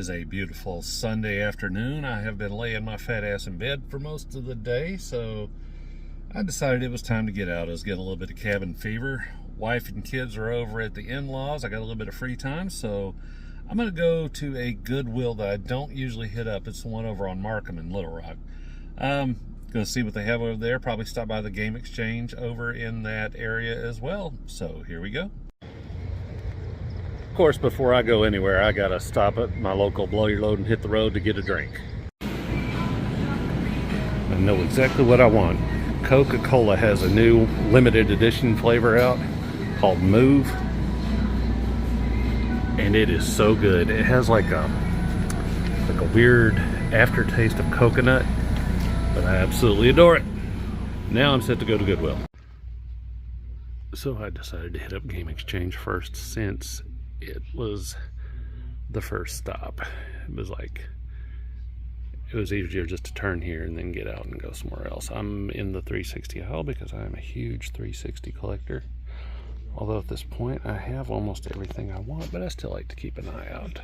is a beautiful Sunday afternoon. I have been laying my fat ass in bed for most of the day, so I decided it was time to get out. I was getting a little bit of cabin fever. Wife and kids are over at the in-laws. I got a little bit of free time, so I'm going to go to a Goodwill that I don't usually hit up. It's the one over on Markham in Little Rock. Going to see what they have over there. Probably stop by the Game Exchange over in that area as well. So here we go. Of course, before I go anywhere, I gotta stop at my local Blow Your Load and hit the road to get a drink. I know exactly what I want. Coca-Cola has a new limited edition flavor out called Move, and it is so good. It has like a weird aftertaste of coconut, but I absolutely adore it. Now I'm set to go to Goodwill. So I decided to hit up Game Exchange first, since it was the first stop. It was easier just to turn here and then get out and go somewhere else. I'm in the 360 aisle because I'm a huge 360 collector. Although at this point I have almost everything I want, but I still like to keep an eye out.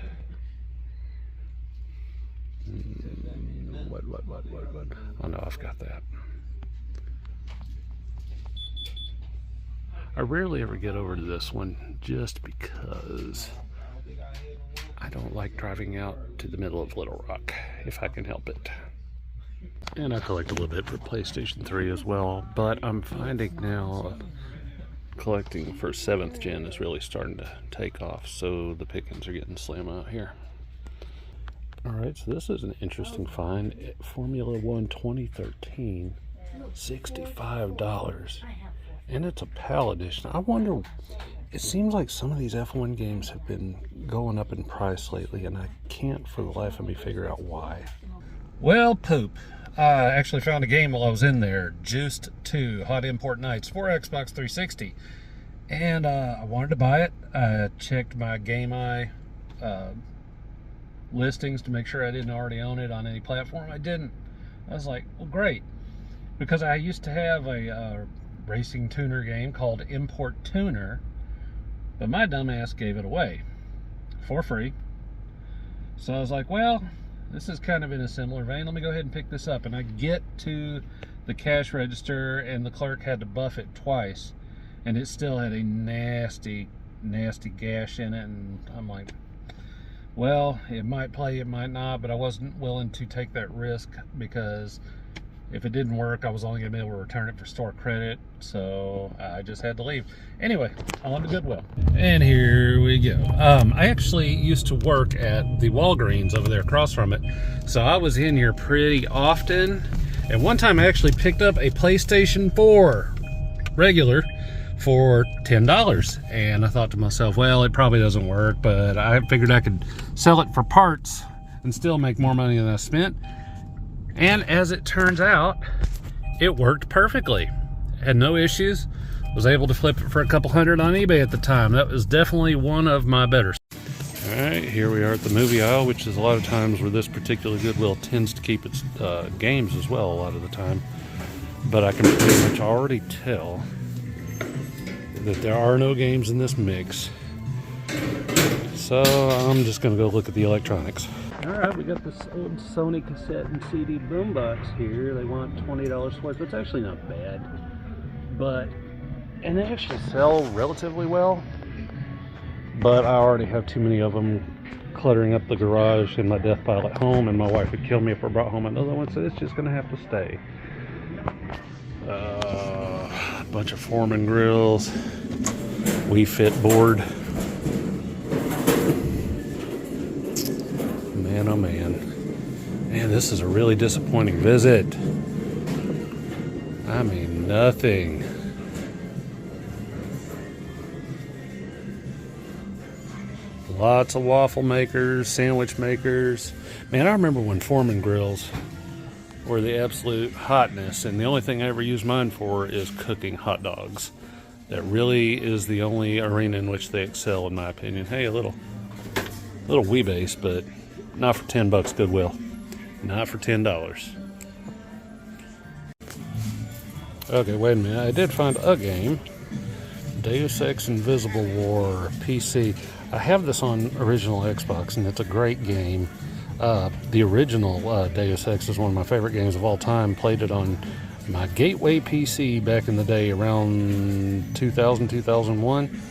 What? Oh no, I've got that. I rarely ever get over to this one just because I don't like driving out to the middle of Little Rock if I can help it. And I collect a little bit for PlayStation 3 as well, but I'm finding now collecting for 7th gen is really starting to take off, so the pickings are getting slim out here. Alright, so this is an interesting find. Formula One 2013, $65. And it's a PAL edition. I wonder, it seems like some of these F1 games have been going up in price lately, and I can't for the life of me figure out why. Well, poop. I actually found a game while I was in there, Juiced 2 Hot Import Nights for Xbox 360. And I wanted to buy it. I checked my GameEye listings to make sure I didn't already own it on any platform. I didn't. I was like, well, great. Because I used to have a racing tuner game called Import Tuner, but my dumbass gave it away for free. So I was like, well, this is kind of in a similar vein. Let me go ahead and pick this up. And I get to the cash register, and the clerk had to buff it twice, and it still had a nasty gash in it. And I'm like, well, it might play, it might not, but I wasn't willing to take that risk, because if it didn't work, I was only going to be able to return it for store credit, so I just had to leave. Anyway, on to Goodwill. And here we go. I actually used to work at the Walgreens over there across from it, so I was in here pretty often. And one time I actually picked up a PlayStation 4 regular for $10. And I thought to myself, well, it probably doesn't work, but I figured I could sell it for parts and still make more money than I spent. And as it turns out, it worked perfectly. Had no issues. Was able to flip it for a couple hundred on eBay at the time. That was definitely one of my better. Alright, here we are at the movie aisle, which is a lot of times where this particular Goodwill tends to keep its games as well a lot of the time. But I can pretty much already tell that there are no games in this mix. So I'm just going to go look at the electronics. Alright, we got this old Sony cassette and CD boombox here. They want $20 for it. That's actually not bad. And they actually sell relatively well. But I already have too many of them cluttering up the garage and my death pile at home, and my wife would kill me if I brought home another one, so it's just going to have to stay. A bunch of Foreman grills. Wii Fit board. Man, oh man. Man, this is a really disappointing visit. I mean, nothing. Lots of waffle makers, sandwich makers. Man, I remember when Foreman grills were the absolute hotness, and the only thing I ever used mine for is cooking hot dogs. That really is the only arena in which they excel, in my opinion. Hey, a little Wii-base, but not for 10 bucks Goodwill. Not for $10. Okay, wait a minute. I did find a game. Deus Ex Invisible War PC. I have this on original Xbox, and it's a great game. The original Deus Ex is one of my favorite games of all time. Played it on my Gateway PC back in the day, around 2000, 2001.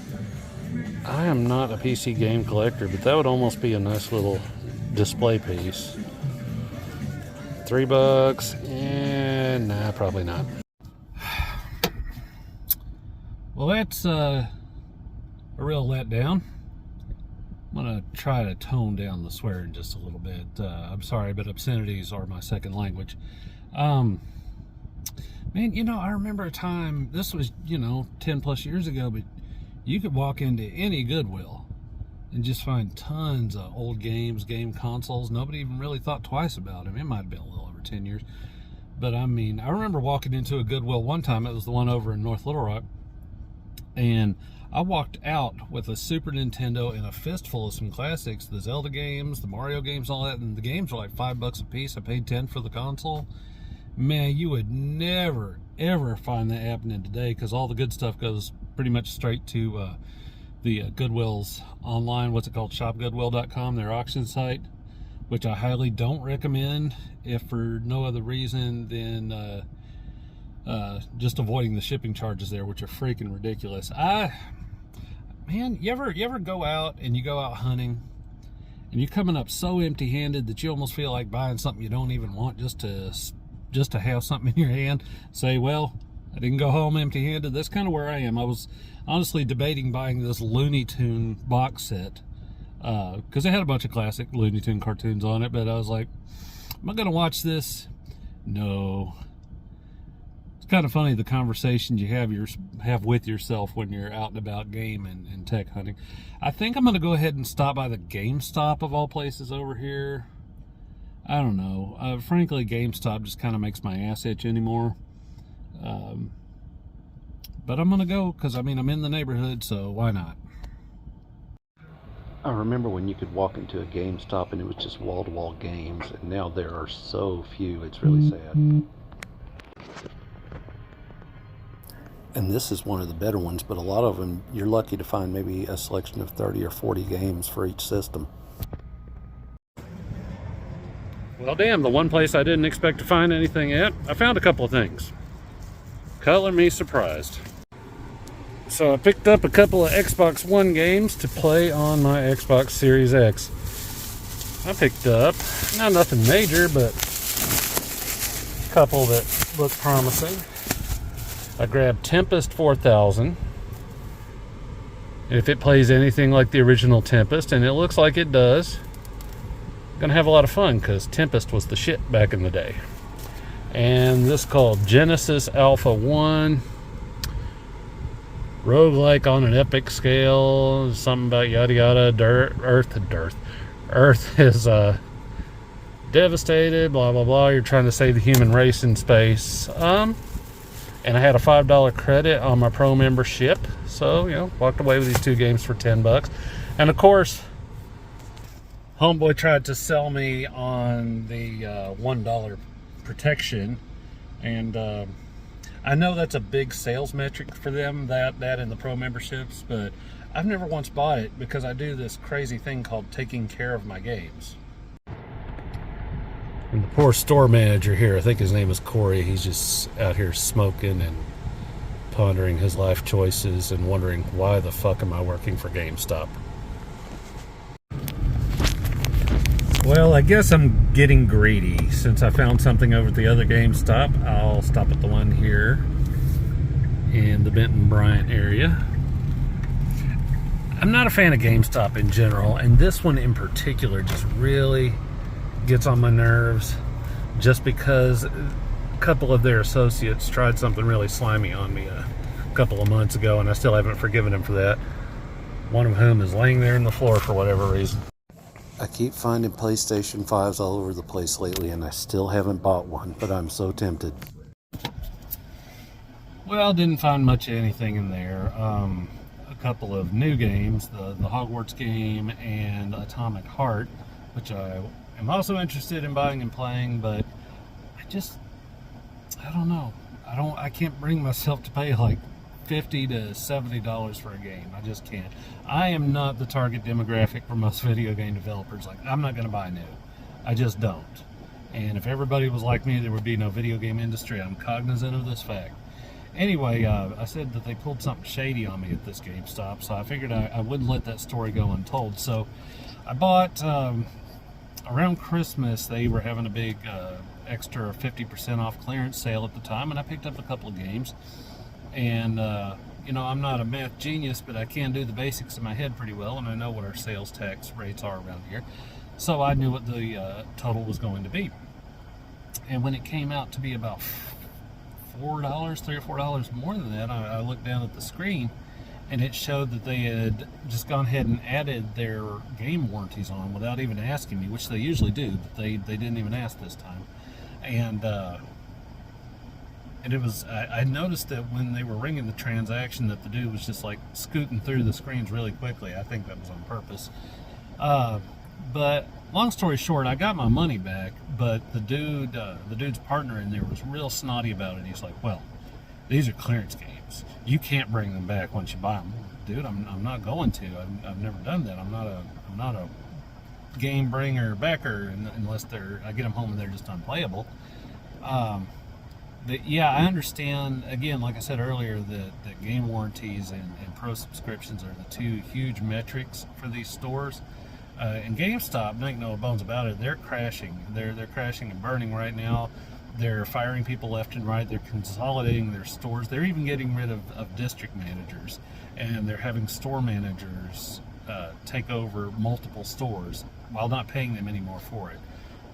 I am not a PC game collector, but that would almost be a nice little display piece. $3, and nah, probably not. Well, that's a real letdown. I'm gonna try to tone down the swearing just a little bit. I'm sorry, but obscenities are my second language. Man, you know, I remember a time, this was, 10 plus years ago, but you could walk into any Goodwill and just find tons of old games, game consoles. Nobody even really thought twice about them. It might have been a little over 10 years. But I mean, I remember walking into a Goodwill one time. It was the one over in North Little Rock. And I walked out with a Super Nintendo and a fistful of some classics, the Zelda games, the Mario games, all that. And the games were like $5 a piece. I paid $10 for the console. Man, you would never, ever find that happening today, because all the good stuff goes pretty much straight to the Goodwill's online, what's it called, shopgoodwill.com, their auction site, which I highly don't recommend, if for no other reason than just avoiding the shipping charges there, which are freaking ridiculous. Man, you ever go out and you go out hunting and you're coming up so empty-handed that you almost feel like buying something you don't even want just to have something in your hand? Say, well, I didn't go home empty-handed. That's kind of where I am. I was honestly debating buying this Looney Tune box set because it had a bunch of classic Looney Tune cartoons on it, but I was like, am I going to watch this? No. It's kind of funny, the conversations you have with yourself when you're out and about game and tech hunting. I think I'm going to go ahead and stop by the GameStop of all places over here. I don't know. Frankly, GameStop just kind of makes my ass itch anymore. But I'm going to go because, I mean, I'm in the neighborhood, so why not? I remember when you could walk into a GameStop and it was just wall-to-wall games, and now there are so few. It's really sad. And this is one of the better ones, but a lot of them, you're lucky to find maybe a selection of 30 or 40 games for each system. Well, damn, the one place I didn't expect to find anything at, I found a couple of things. Color me surprised. So I picked up a couple of Xbox One games to play on my Xbox Series X. I picked up, not nothing major, but a couple that look promising. I grabbed Tempest 4000. If it plays anything like the original Tempest, and it looks like it does, gonna have a lot of fun because Tempest was the shit back in the day. And this called Genesis Alpha 1, roguelike on an epic scale, something about yada yada, Earth is devastated, blah blah blah, you're trying to save the human race in space. And I had a $5 credit on my pro membership, so walked away with these two games for $10. And of course, homeboy tried to sell me on the $1 protection, and I know that's a big sales metric for them, that and the pro memberships, but I've never once bought it because I do this crazy thing called taking care of my games. And the poor store manager here, I think his name is Corey, he's just out here smoking and pondering his life choices and wondering, why the fuck am I working for GameStop? Well, I guess I'm getting greedy. Since I found something over at the other GameStop, I'll stop at the one here in the Benton Bryant area. I'm not a fan of GameStop in general, and this one in particular just really gets on my nerves, just because a couple of their associates tried something really slimy on me a couple of months ago, and I still haven't forgiven them for that. One of whom is laying there on the floor for whatever reason. I keep finding PlayStation 5s all over the place lately, and I still haven't bought one, but I'm so tempted. Well, didn't find much of anything in there. A couple of new games, the Hogwarts game and Atomic Heart, which I am also interested in buying and playing, but I don't know. I can't bring myself to pay like $50 to $70 for a game. I just can't. I am not the target demographic for most video game developers. Like, I'm not going to buy new. I just don't. And if everybody was like me, there would be no video game industry. I'm cognizant of this fact. Anyway, I said that they pulled something shady on me at this GameStop, so I figured I wouldn't let that story go untold. So I bought, around Christmas, they were having a big extra 50% off clearance sale at the time, and I picked up a couple of games. And, you know, I'm not a math genius, but I can do the basics in my head pretty well, and I know what our sales tax rates are around here. So I knew what the total was going to be. And when it came out to be about $3 or $4 more than that, I looked down at the screen, and it showed that they had just gone ahead and added their game warranties on without even asking me, which they usually do, but they didn't even ask this time. And it was, I noticed that when they were ringing the transaction that the dude was just like scooting through the screens really quickly. I think that was on purpose. But long story short, I got my money back, but the dude's partner in there was real snotty about it. He's like, well, these are clearance games. You can't bring them back once you buy them. Dude, I'm not going to. I've never done that. I'm not a game bringer backer unless I get them home and they're just unplayable. But yeah, I understand, again, like I said earlier, that game warranties and pro subscriptions are the two huge metrics for these stores. And GameStop, make no bones about it, they're crashing. They're crashing and burning right now. They're firing people left and right. They're consolidating their stores. They're even getting rid of district managers. And they're having store managers take over multiple stores while not paying them anymore for it.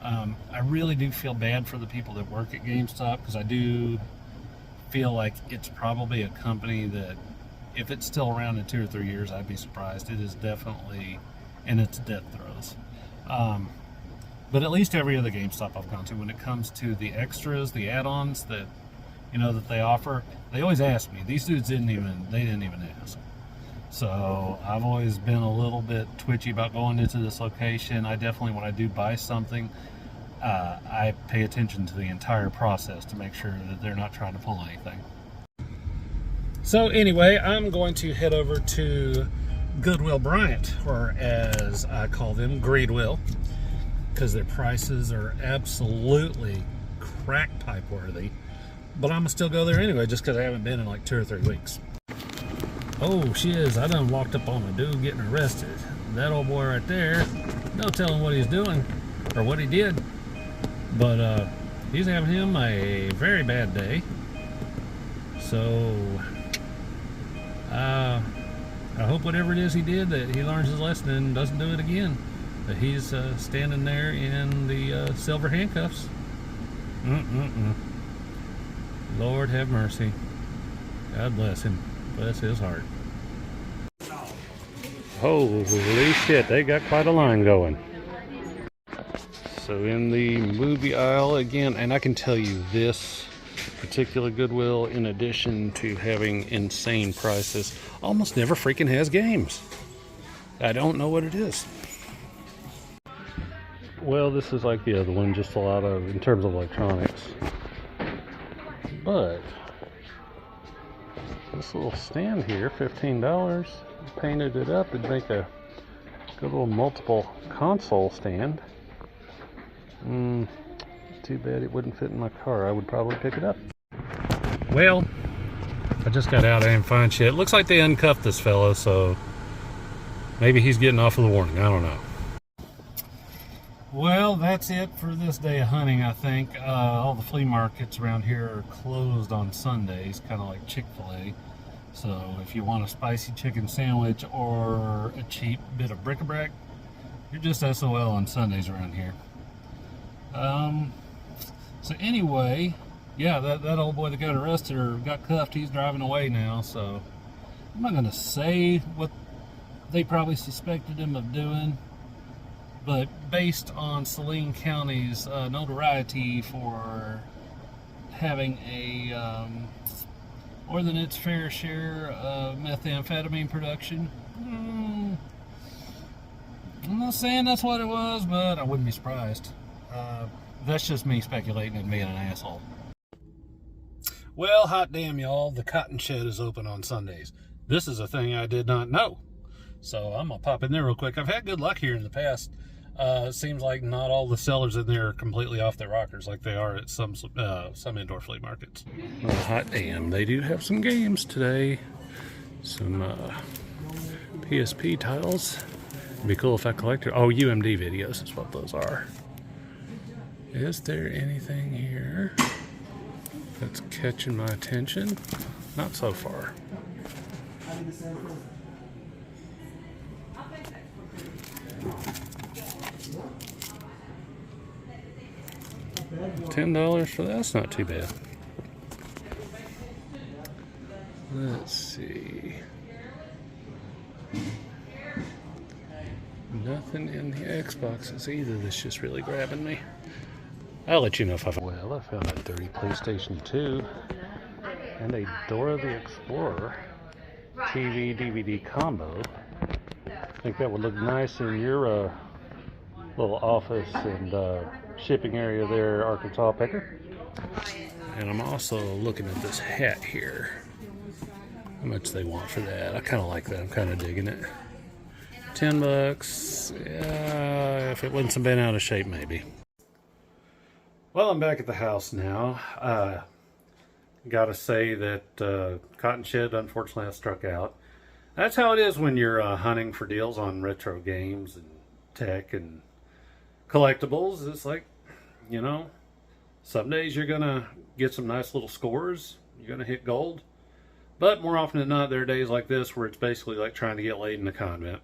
I really do feel bad for the people that work at GameStop, because I do feel like it's probably a company that, if it's still around in 2 or 3 years, I'd be surprised. It is definitely in its death throes. But at least every other GameStop I've gone to, when it comes to the extras, the add-ons that, you know, that they offer, they always ask me. These dudes didn't even ask. So I've always been a little bit twitchy about going into this location. I definitely, when I do buy something, I pay attention to the entire process to make sure that they're not trying to pull anything. So anyway, I'm going to head over to Goodwill Bryant, or as I call them, Greedwill, because their prices are absolutely crack pipe worthy. But I'm gonna still go there anyway, just because I haven't been in like 2 or 3 weeks. Oh, shiz, I done walked up on a dude getting arrested. That old boy right there, no telling what he's doing, or what he did. But he's having him a very bad day. So, I hope whatever it is he did, that he learns his lesson and doesn't do it again. That he's standing there in the silver handcuffs. Lord have mercy. God bless him. Bless his heart. Holy shit, they got quite a line going. So in the movie aisle again, and I can tell you this particular Goodwill, in addition to having insane prices, almost never freaking has games. I don't know what it is. Well, this is like the other one, just a lot of, in terms of electronics. But this little stand here, $15, painted it up, it'd make a good little multiple console stand. Too bad it wouldn't fit in my car. I would probably pick it up. Well, I just got out. I didn't find shit. It looks like they uncuffed this fellow, so maybe he's getting off of the warning. I don't know. Well, that's it for this day of hunting, I think. All the flea markets around here are closed on Sundays, kind of like Chick-fil-A. So if you want a spicy chicken sandwich or a cheap bit of bric-a-brac, you're just SOL on Sundays around here. So anyway, yeah, that old boy that got arrested or got cuffed, he's driving away now. So I'm not going to say what they probably suspected him of doing. But based on Saline County's notoriety for having a more than its fair share of methamphetamine production, I'm not saying that's what it was, but I wouldn't be surprised. That's just me speculating and being an asshole. Well, hot damn, y'all, the Cotton Shed is open on Sundays. This is a thing I did not know. So I'm going to pop in there real quick. I've had good luck here in the past. It seems like not all the sellers in there are completely off their rockers like they are at some indoor flea markets. Well, hot damn, they do have some games today. Some PSP titles. It'd be cool if I collected. Oh, UMD videos is what those are. Is there anything here that's catching my attention? Not so far. $10 for that? That's not too bad. Let's see. Nothing in the Xboxes either that's just really grabbing me. I'll let you know if I find. Well, I found a dirty PlayStation 2 and a Dora the Explorer TV DVD combo. I think that would look nice in your little office and shipping area there, Arkansas Picker. And I'm also looking at this hat here. How much they want for that? I kind of like that. I'm kind of digging it. $10. Yeah, if it wasn't been out of shape, maybe. Well, I'm back at the house now. Gotta say that Cotton Shed, unfortunately, I struck out. That's how it is when you're hunting for deals on retro games and tech and collectibles. It's like, you know, some days you're gonna get some nice little scores. You're gonna hit gold. But more often than not, there are days like this where it's basically like trying to get laid in a convent.